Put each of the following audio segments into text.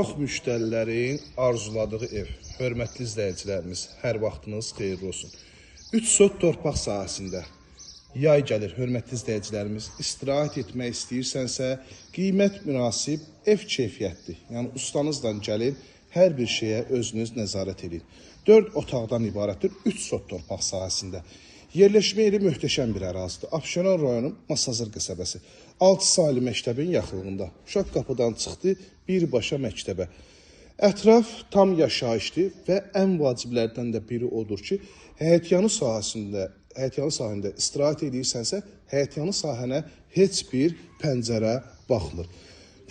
Çox müştərilərin arzuladığı ev. Hörmətli izləyicilərimiz, hər vaxtınız xeyirli olsun. 3 sot torpaq sahəsində yay gəlir, hörmətli izləyicilərimiz. İstirahət etmək istəyirsənsə, qiymət münasib, ev keyfiyyətli. Yəni ustanızla gəlin, hər bir şeyə özünüz nəzarət edin. 4 otaqdan ibarətdir, 3 sot torpaq sahəsində. Yerləşmə yeri möhtəşəm bir ərazidir. Abşeron rayonu Masazır qəsəbəsi. 6 saylı məktəbin yaxınlığında. Uşaq qapıdan çıxdı, birbaşa məktəbə. Ətraf tam yaşayışlı və ən vaciblərdən də biri odur ki, həyətyanı sahəsində istirahət edirsənsə, həyətyanı sahənə heç bir pəncərə baxmır.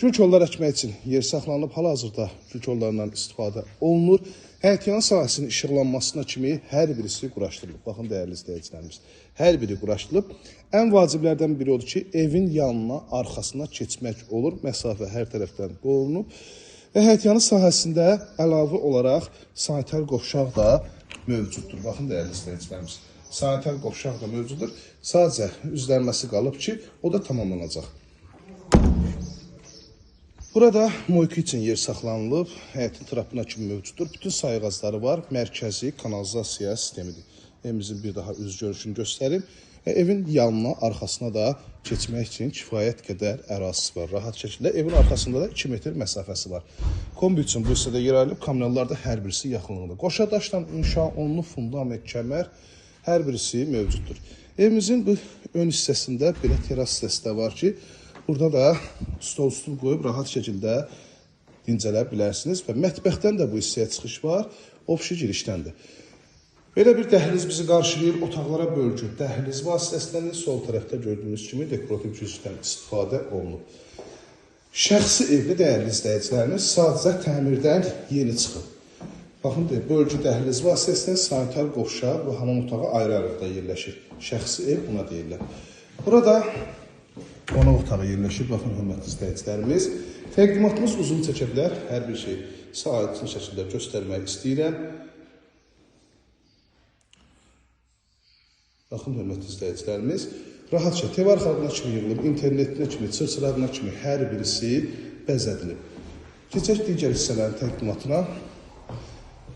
Gül kollar əkmək üçün yer saxlanıb, hal-hazırda gül kollarından istifadə olunur. Həyətyanı sahəsinin işıqlanmasına kimi hər birisi quraşdırılıb. Baxın, dəyərli izləyicilərimiz, hər biri quraşdırılıb. Ən vaciblərdən biri odur ki, evin yanına, arxasına keçmək olur. Məsafə hər tərəfdən qorunub. Və həyətyanı sahəsində əlavə olaraq sanitar qovşaq da mövcuddur. Baxın, dəyərli izləyicilərimiz, sanitar qovşaq da mövcuddur. Sadəcə üzlənməsi qalıb ki, o da tamamlanacaq. Burada moyki üçün yer saxlanılıb, həyətin trapına kimi mövcuddur. Bütün sayğacları var, mərkəzi kanalizasiya sistemidir. Evimizin bir daha üz görüşünü göstərim. Və evin yanına, arxasına da keçmək üçün kifayət qədər ərazisi var. Rahat şəkildə evin arxasında da 2 metr məsafəsi var. Kombi üçün bu hissədə yer ayrılıb, kamyonlar da hər birisi yaxınlığında. Qoşa daşla inşa olunub, fundament, kəmər hər birisi mövcuddur. Evimizin bu ön hissəsində belə teras hissəsi də var ki, burada da stol qoyub rahat şəkildə dincələ bilərsiniz və mətbəxdən də bu hissəyə çıxış var, ofşi girişdəndir. Belə bir dəhliz bizi qarşılayır, otaqlara bölgü. Dəhliz vasitəsindən sol tərəfdə gördüyünüz kimi dekorativ cüzdən istifadə olunub. Şəxsi evli dəyərli izləyicilərimiz sadəcə təmirdən yeni çıxıb. Baxın, bölgü dəhliz vasitəsindən sanitar qovşaq və hamam otağı ayrı-ayrıqda yerləşir. Şəxsi ev buna deyirlər. Burada qonaq otağı yerləşir. Baxın, hörmətli izləyicilərimiz. Təqdimatımız uzun çəkə bilər. Hər bir şey saatlı şəkildə göstərmək istəyirəm. Baxın, hörmətli izləyicilərimiz. Rahatca TV arxalığına kimi yığılıb, internetinə kimi, çırçılarına kimi hər birisi bəzədilib. Keçək digər hissələrin təqdimatına.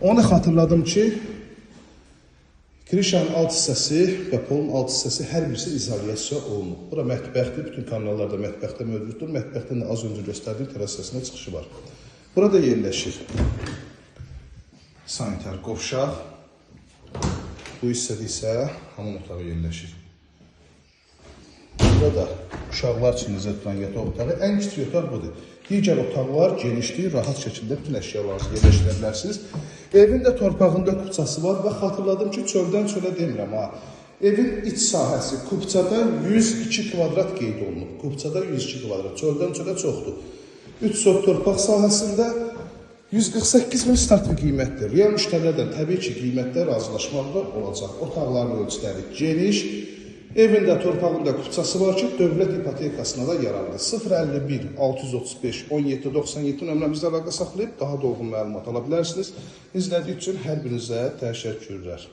Onu xatırladım ki, kirişanın alt hissəsi və polun alt hissəsi hər birisi izolyasiya olunub. Bura mətbəxdir, bütün kanallar da mətbəxdə mövcuddur. Mətbəxdən də az öncə göstərdiyim teras hissəsinə çıxışı var. Burada yerləşir sanitar qovşaq. Bu hissədə isə hamam otağı yerləşir. Burada uşaqlar üçün nəzərdə tutulan yataq otağı. Ən kiçik otaq budur. Digər otaqlar genişdir, rahat şəkildə bütün əşyalarınızı yerləşdirə bilərsiniz. Evin də torpağında kupçası var və xatırladım ki, çöldən çölə demirəm ha. Evin iç sahəsi kupçada 102 kvadrat qeyd olunub. Kupçada 102 kvadrat, çöldən çölə çoxdur. 3 sot torpaq sahəsində 148 min start bir qiymətdir. Real müştərilərdən təbii ki, qiymətdə razılaşmaqda olacaq. Otaqların ölçüləri geniş, evində, torpağında kupçası var ki, dövlət ipotekasına da yararlıdır. 051 635 17 97 nömrəmizdə əlaqə saxlayıb daha dolğun məlumat ala bilərsiniz. İzlədiyi üçün hər birinizə təşəkkürlər.